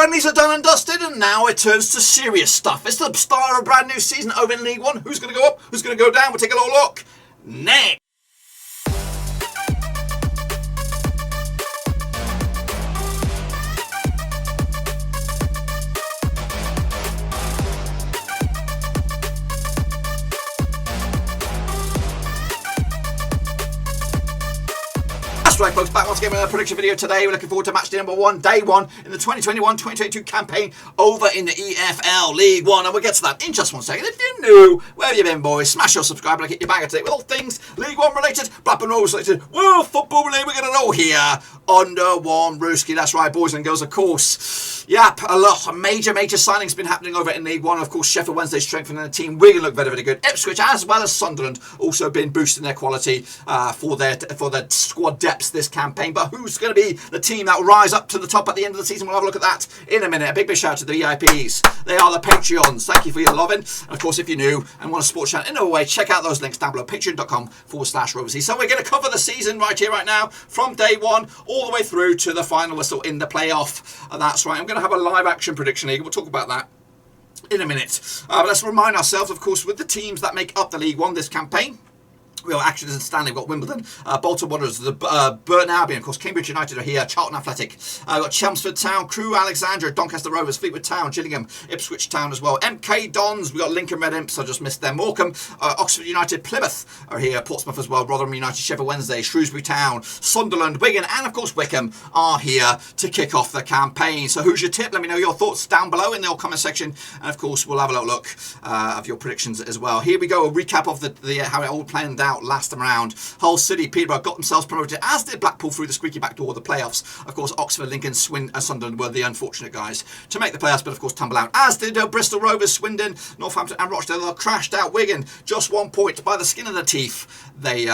friendlies are done and dusted, and now it turns to serious stuff. It's the start of a brand new season over in League One. Who's going to go up? Who's going to go down? We'll take a little look next. That's right, folks, back once again with a prediction video today. We're looking forward to matchday number 1, day 1 in the 2021-2022 campaign over in the EFL League 1. And we'll get to that in just one second. If you're new, where have you been, boys? Smash your subscribe and get your bag of today with all things League 1 related, Blackburn Rovers related, world football related. We're going to know here under one Rooski. That's right, boys and girls, of course. Yep, a major signings been happening over in League 1. Of course, Sheffield Wednesday strengthening the team. Wigan look very good. Ipswich, as well as Sunderland, also been boosting their quality for their squad depth this campaign. But who's going to be the team that will rise up to the top at the end of the season? We'll have a look at that in a minute. A big shout out to the VIPs. They are the Patreons. Thank you for your loving. And of course, if you're new and want a sports channel in a way, check out those links down below. Patreon.com/Rovers. So we're going to cover the season right here, right now, from day 1 all the way through to the final whistle in the playoff. And that's right. I'm going to have a live action prediction league. We'll talk about that in a minute. But let's remind ourselves, of course, with the teams that make up the League 1 this campaign. We've got Accrington and Stanley, we've got Wimbledon, Bolton Wanderers, the Burton Albion, of course, Cambridge United are here, Charlton Athletic, we've got Chelmsford Town, Crewe, Alexandra, Doncaster Rovers, Fleetwood Town, Gillingham, Ipswich Town as well, MK Dons, we've got Lincoln Red Imps, I just missed them, Morecambe, Oxford United, Plymouth are here, Portsmouth as well, Rotherham United, Sheffield Wednesday, Shrewsbury Town, Sunderland, Wigan, and of course Wycombe are here to kick off the campaign. So who's your tip? Let me know your thoughts down below in the old comment section, and of course we'll have a little look of your predictions as well. Here we go, a recap of the how it all planned out last time around. Hull City, Peterborough got themselves promoted, as did Blackpool through the squeaky back door of the playoffs. Of course, Oxford, Lincoln, Sunderland were the unfortunate guys to make the playoffs, but of course tumble out, as did Bristol Rovers, Swindon, Northampton and Rochdale. Crashed out. Wigan, just 1 point by the skin of their teeth. They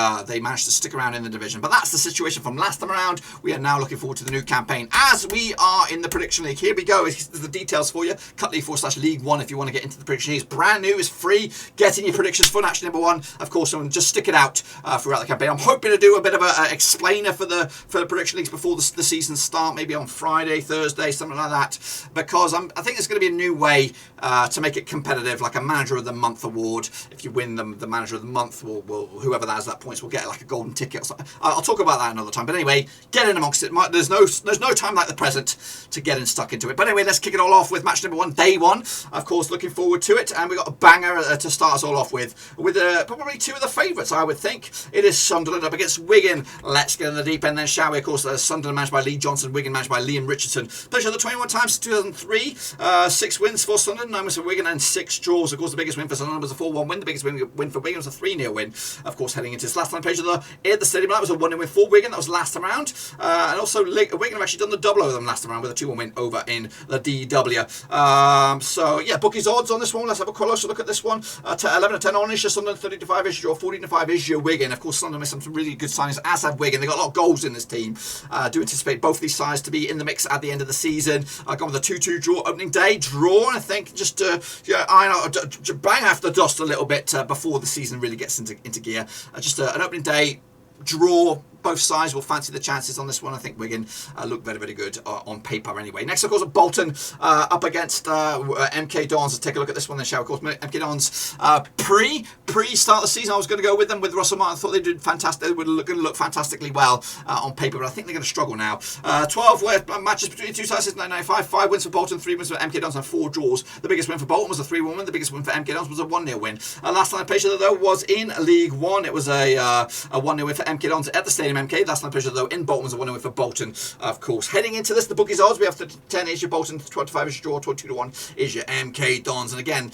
managed to stick around in the division. But that's the situation from last time around. We are now looking forward to the new campaign as we are in the prediction league. Here we go. There's the details for you. Cut.league/League 1 if you want to get into the prediction league. It's brand new. It's free. Get in your predictions for match number 1. Of course, and just stick it out throughout the campaign. I'm hoping to do a bit of a explainer for the prediction leagues before the season start, maybe on Friday, Thursday, something like that, because I think there's going to be a new way to make it competitive, like a Manager of the Month award. If you win the Manager of the Month, will whoever that has that points will get like a golden ticket or something. I'll talk about that another time. But anyway, get in amongst it. There's no time like the present to get stuck into it. But anyway, let's kick it all off with match number 1, day 1. Of course, looking forward to it, and we got a banger to start us all off with probably 2 of the favourites, I would think. It is Sunderland up against Wigan. Let's get in the deep end then, shall we? Of course, Sunderland managed by Lee Johnson, Wigan managed by Liam Richardson. Played the 21 times since 2003. 6 wins for Sunderland, 9 wins for Wigan, and 6 draws. Of course, the biggest win for Sunderland was a 4-1 win. The biggest win for Wigan was a 3-0 win. Of course, heading into this last time page of the stadium, that was a 1-0 win for Wigan. That was last time round. And also, Wigan have actually done the double over them last time round with a 2-1 win over in the DW. So, yeah, bookies odds on this one. Let's have a closer look at this one. 11-10 on is your Sunderland, 30-5 is your 14-5 is your Wigan. Of course, Sunderland made some really good signings, as have Wigan. They've got a lot of goals in this team. Do anticipate both these sides to be in the mix at the end of the season. Gone with a 2-2 draw opening day. Draw, I think, just to bang off the dust a little bit before the season really gets into gear. Just an opening day draw. Both sides will fancy the chances on this one. I think Wigan look very good on paper anyway. Next, of course, Bolton up against MK Dons. Let's take a look at this one then, shall we? Of course, MK Dons pre-start of the season, I was going to go with them with Russell Martin. I thought they did fantastic. They were going to look fantastically well on paper, but I think they're going to struggle now. 12 matches between the two sides since 1995. 5 wins for Bolton, 3 wins for MK Dons, and 4 draws. The biggest win for Bolton was a 3-1 win. The biggest win for MK Dons was a 1-0 win. Last time I played though was in League 1. It was a 1-0 win for MK Dons at the stadium. MK. Last night pressure though in Bolton was a 1-0 win for Bolton, of course. Heading into this, the bookies odds, we have 10 is your Bolton, 25 is your draw, 22-1 is your MK Dons. And again,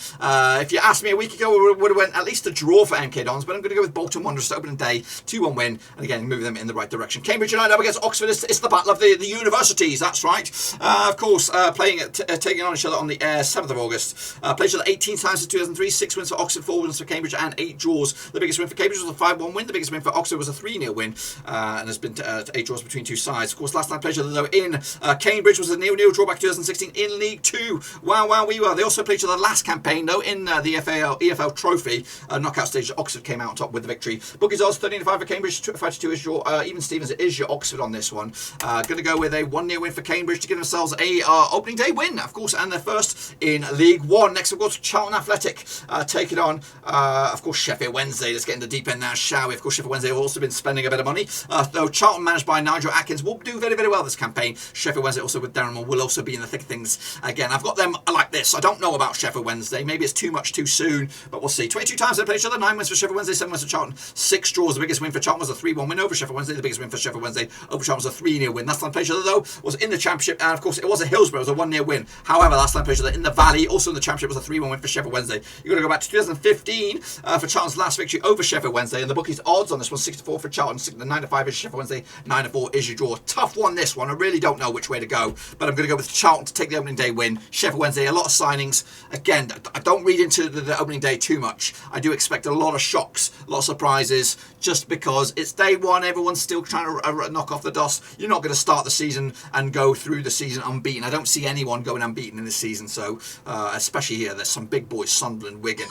if you asked me a week ago, we would have went at least a draw for MK Dons, but I'm going to go with Bolton Wanderers to opening day, 2-1 win, and again moving them in the right direction. Cambridge United up against Oxford. It's the battle of the universities, that's right. Of course, taking on each other on the 7th of August. Played each other 18 times since 2003, 6 wins for Oxford, 4 wins for Cambridge, and 8 draws. The biggest win for Cambridge was a 5-1 win. The biggest win for Oxford was a 3-0 win. and there's been 8 draws between two sides. Of course, last night played each other though in Cambridge was a 0-0 draw back in 2016 in League 2. Wow, we were. They also played each other last campaign though in the EFL Trophy knockout stage. Oxford came out on top with the victory. Bookies odds 13-5 for Cambridge, 5-2 is your even Stevens. It is your Oxford on this one. Going to go with a 1-0 win for Cambridge to give themselves a opening day win, of course, and their first in League 1. Next, of course, Charlton Athletic taking on, of course, Sheffield Wednesday. Let's get into the deep end now, shall we? Of course, Sheffield Wednesday have also been spending a bit of money. Though Charlton, managed by Nigel Atkins, will do very, very well this campaign. Sheffield Wednesday, also with Darren Moore, will also be in the thick of things again. I've got them like this. I don't know about Sheffield Wednesday. Maybe it's too much too soon, but we'll see. 22 times they played each other. 9 wins for Sheffield Wednesday, 7 wins for Charlton. 6 draws. The biggest win for Charlton was a 3-1 win over Sheffield Wednesday. The biggest win for Sheffield Wednesday over Charlton was a 3-0 win. Last time played each other though was in the Championship, and of course it was a Hillsborough. It was a 1-0 win. However, last time played each other in the Valley, also in the Championship, was a 3-1 win for Sheffield Wednesday. You've got to go back to 2015 for Charlton's last victory over Sheffield Wednesday, and the bookies odds on this one 6-4 for Charlton, 9-5 is Sheffield Wednesday, 9-4 is your draw. Tough one this one. I really don't know which way to go, but I'm going to go with Charlton to take the opening day win. Sheffield Wednesday, a lot of signings. Again, I don't read into the opening day too much. I do expect a lot of shocks, a lot of surprises, just because it's day one. Everyone's still trying to knock off the dust. You're not going to start the season and go through the season unbeaten. I don't see anyone going unbeaten in this season, so especially here, there's some big boys, Sunderland, Wigan,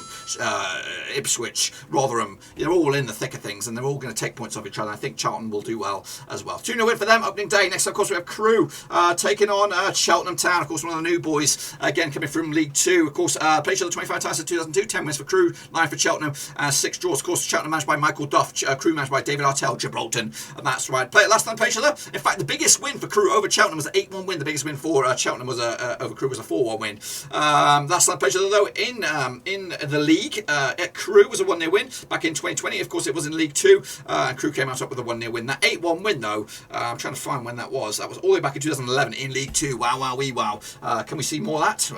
Ipswich, Rotherham. They're all in the thick of things, and they're all going to take points off each other. I think Charlton will do well as well. 2-0 win for them, opening day. Next, of course, we have Crewe taking on Cheltenham Town. Of course, one of the new boys, again, coming from League 2. Of course, played each other 25 times in 2002, 10 wins for Crewe, 9 for Cheltenham, 6 draws. Of course, Cheltenham managed by Michael Duff, Crewe managed by David Artell, Bolton, and that's right. Last time played each other. In fact, the biggest win for Crewe over Cheltenham was an 8-1 win. The biggest win for Cheltenham was over Crewe was a 4-1 win. Last time played each other though in the league, Crewe was a 1-0 win back in 2020. Of course, it was in League 2, and Crewe came out up with a 1-0 win. That 8-1 win though, I'm trying to find when that was. That was all the way back in 2011 in League 2. Wow. Can we see more of that?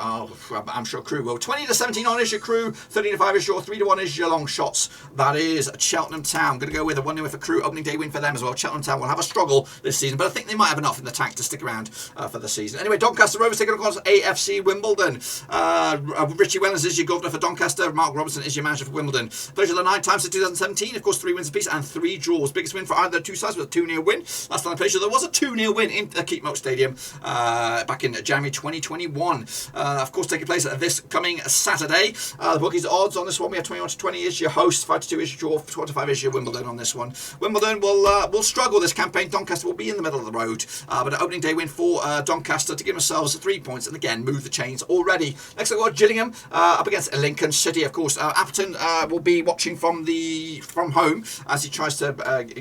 I'm sure Crewe will. 20-17 on is your Crewe, 13-5 is your, 3-1 is your long shots. That is Cheltenham Town. Going to go with a 1-0 win for Crewe, opening day win for them as well. Cheltenham Town will have a struggle this season, but I think they might have enough in the tank to stick around for the season. Anyway, Doncaster Rovers taking on AFC Wimbledon. Richie Wellens is your governor for Doncaster. Mark Robertson is your manager for Wimbledon. Played the 9 times in 2017. Of course, 3 wins apiece and 3 draws. Biggest win for either two sides was a 2-0 win. Last time I played there was a 2-0 win in the Keepmoat Stadium back in January 2021. Of course, taking place this coming Saturday. The bookies odds on this one, we have 21-20 is your host, 5-2 is your draw, 4-5 is your Wimbledon on this one. Wimbledon will struggle this campaign. Doncaster will be in the middle of the road, but an opening day win for Doncaster to give themselves 3 points and again move the chains already. Next up, we've got Gillingham up against Lincoln City. Of course, Appleton will be watching from home as he tries to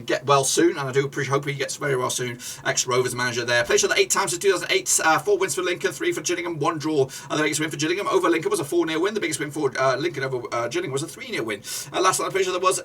get well soon, and I do hope he gets very well soon. Ex-Rovers manager there. Played each other 8 times in 2008. 4 wins for Lincoln, 3 for Gillingham, 1 draw. The biggest win for Gillingham over Lincoln was a 4-0 win. The biggest win for Lincoln over Gillingham was a 3-0 win. Last time I played there was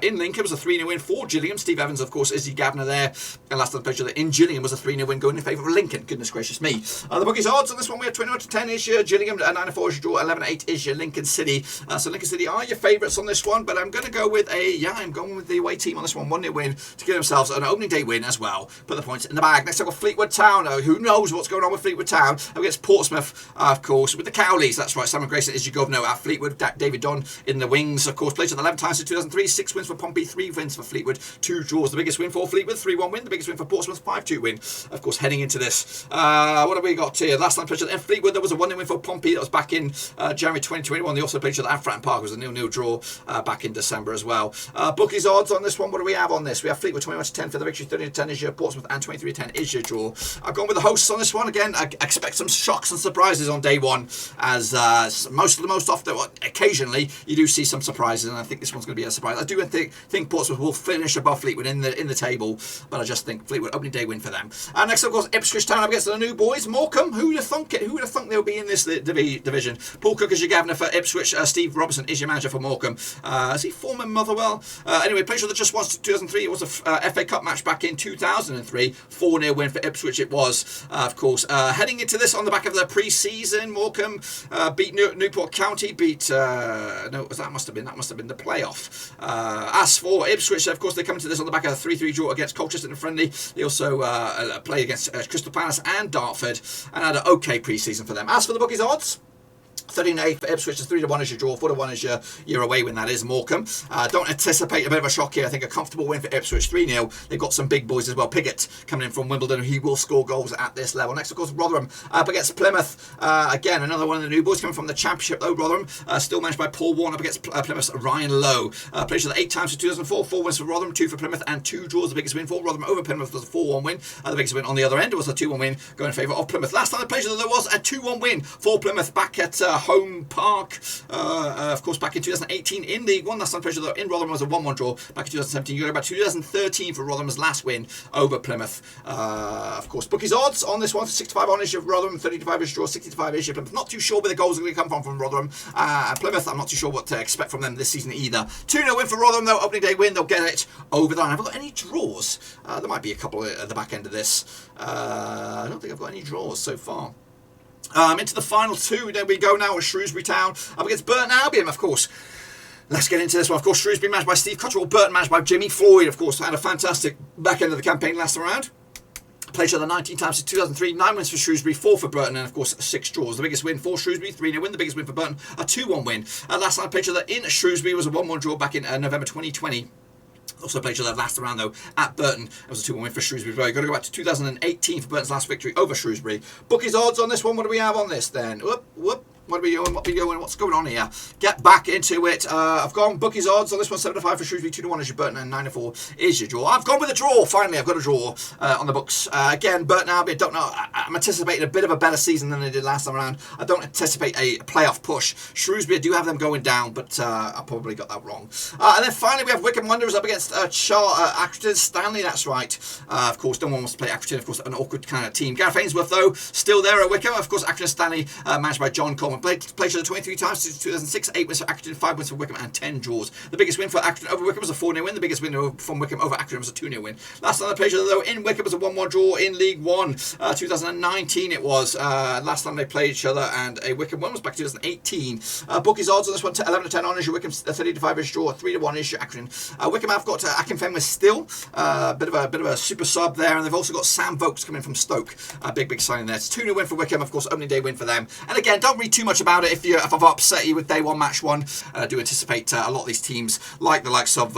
in Lincoln was a 3-0 win for Gillingham. Steve Evans, of course, is the governor there. And last time I played in Gillingham was a 3-0 win going in favour of Lincoln. Goodness gracious me. The bookies odds on this one, we have 21-10 is your Gillingham, 9-4 is your draw, 11-8 is your Lincoln City. So Lincoln City are your favourites on this one, but I'm going to go with I'm going with the away team on this one. 1-0 win to give themselves an opening day win as well. Put the points in the bag. Next up, we've got Fleetwood Town. Who knows what's going on with Fleetwood Town? Against Portsmouth, of course, with the Cowleys. That's right. Simon Grayson is your governor at Fleetwood. David Dunn in the wings, of course. Played to the 11 times in 2003. 6 wins for Pompey, 3 wins for Fleetwood, 2 draws. The biggest win for Fleetwood, 3-1 win. The biggest win for Portsmouth, 5-2 win. Of course, heading into this. What have we got here? Last time played at Fleetwood, there was a 1-0 win for Pompey. That was back in January 2021. They also played at Fratton Park. It was a 0-0 draw back in December as well. Bookies odds on this one. What do we have on this? We have Fleetwood 21-10 for the victory, 30-10 is your Portsmouth, and 23-10 is your draw. I've gone with the hosts on this one. Again, I expect some shocks and surprises on day one, as most often, occasionally, you do see some surprises, and I think this one's going to be a surprise. I do think Portsmouth will finish above Fleetwood in the table, but I just think Fleetwood opening day win for them. And next, of course, Ipswich Town up against the new boys, Morecambe. Who would have thunk it? Who would have thunk they'll be in this division? Paul Cook is your governor for Ipswich. Steve Robertson is your manager for Morecambe. Is he former Motherwell? Anyway, played the just once 2003. It was a FA Cup match back in 2003. 4-0 win for Ipswich it was, of course. Heading into this on the back of the pre-season, Morecambe beat Newport County, that must have been the playoff. As for Ipswich, of course, they come into this on the back of a 3-3 draw against Colchester in a friendly. They also played against Crystal Palace and Dartford, and had an okay pre-season for them. As for the bookies odds, 13-8 for Ipswich, 3-1 is your draw, 4-1 is your away win, that is Morecambe. Don't anticipate a bit of a shock here. I think a comfortable win for Ipswich, 3-0. They've got some big boys as well. Piggott coming in from Wimbledon, he will score goals at this level. Next, of course, Rotherham up against Plymouth. Again, another one of the new boys coming from the Championship, though. Rotherham, still managed by Paul Warne up against Plymouth's Ryan Lowe. Played each other 8 times for 2004, 4 wins for Rotherham, 2 for Plymouth, and 2 draws. The biggest win for Rotherham over Plymouth was a 4-1 win. The biggest win on the other end was a 2-1 win going in favour of Plymouth. Last time they played each other, there was a 2-1 win for Plymouth back at Home Park. Of course, back in 2018 in League One. Last time they played each other in Rotherham was a 1-1 draw. Back in 2017, you go about 2013 for Rotherham's last win over Plymouth. Of course, bookies odds on this one: 65 on is your Rotherham, 35 is draw, 65 is your Plymouth. Not too sure where the goals are going to come from Rotherham. Plymouth, I'm not too sure what to expect from them this season either. 2-0 win for Rotherham, though. Opening day win, they'll get it over the line. Have I got any draws? There might be a couple at the back end of this. I don't think I've got any draws so far. Into the final 2, there we go now with Shrewsbury Town up against Burton Albion, of course. Let's get into this one. Of course, Shrewsbury managed by Steve Cotterill, Burton managed by Jimmy Floyd. Of course, had a fantastic back end of the campaign last round. Played each other 19 times since 2003, 9 wins for Shrewsbury, 4 for Burton, and of course 6 draws. The biggest win for Shrewsbury, 3-0 win. The biggest win for Burton, a 2-1 win. Last time I played each other in Shrewsbury was a 1-1 draw back in November 2020. Also played each other last round, though, at Burton. It was a 2-1 win for Shrewsbury. Well, you've got to go back to 2018 for Burton's last victory over Shrewsbury. Bookies odds on this one. What do we have on this then? Whoop. What are we doing? What are we doing? What's going on here? Get back into it. I've gone bookies odds on this one. 7-5 for Shrewsbury, 2-1 is your Burton, and 9-4 is your draw. I've gone with a draw. Finally, I've got a draw on the books. Again, Burton Albion, don't know. I'm anticipating a bit of a better season than they did last time around. I don't anticipate a playoff push. Shrewsbury, I do have them going down, but I probably got that wrong. And then finally, we have Wycombe Wanderers up against Accrington Stanley. That's right. Of course, no one wants to play Accrington. Of course, an awkward kind of team. Gareth Ainsworth, though, still there at Wycombe. Of course, Accrington Stanley, managed by John Coleman. Played each other 23 times since 2006, 8 wins for Accrington, 5 wins for Wycombe, and 10 draws. The biggest win for Accrington over Wycombe was a 4-0 win. The biggest win from Wycombe over Accrington was a 2-0 win. Last time they played each other, though, in Wycombe was a 1-1 draw in League One. 2019 it was. Last time they played each other, and a Wycombe one was back in 2018. Bookies odds on this one: 11-10 on is your Wycombe, 30-5 is draw, 3-1 is your Accrington. Wycombe have got Akinfenwa still, bit of a super sub there, and they've also got Sam Vokes coming from Stoke. Big signing there. It's a 2-0 win for Wycombe, of course, opening day win for them. And again, don't read too much about it if I've upset you with day one, match one. I do anticipate a lot of these teams, like the likes of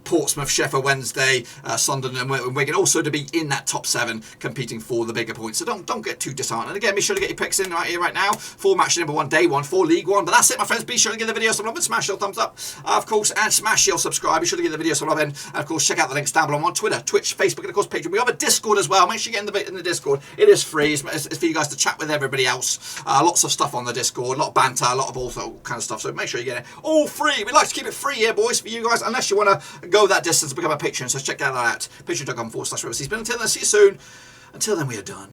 Portsmouth, Sheffield Wednesday, Sunderland, and Wigan, also to be in that top 7, competing for the bigger points. So don't get too disheartened. And again, be sure to get your picks in right here, right now, for match number 1, day 1, for League One. But that's it, my friends. Be sure to give the video some love and smash your thumbs up, of course, and smash your subscribe. Be sure to give the video some love, and of course, check out the links down below on Twitter, Twitch, Facebook, and of course, Patreon. We have a Discord as well. Make sure you get in the Discord. It is free. It's for you guys to chat with everybody else. Lots of stuff on the Discord, a lot of banter, a lot of all kind of stuff. So make sure you get it all free. We like to keep it free here, boys, for you guys, unless you want to go that distance and become a patron. So check that out. Patreon.com/Rovers. Until then, see you soon. Until then, we are done.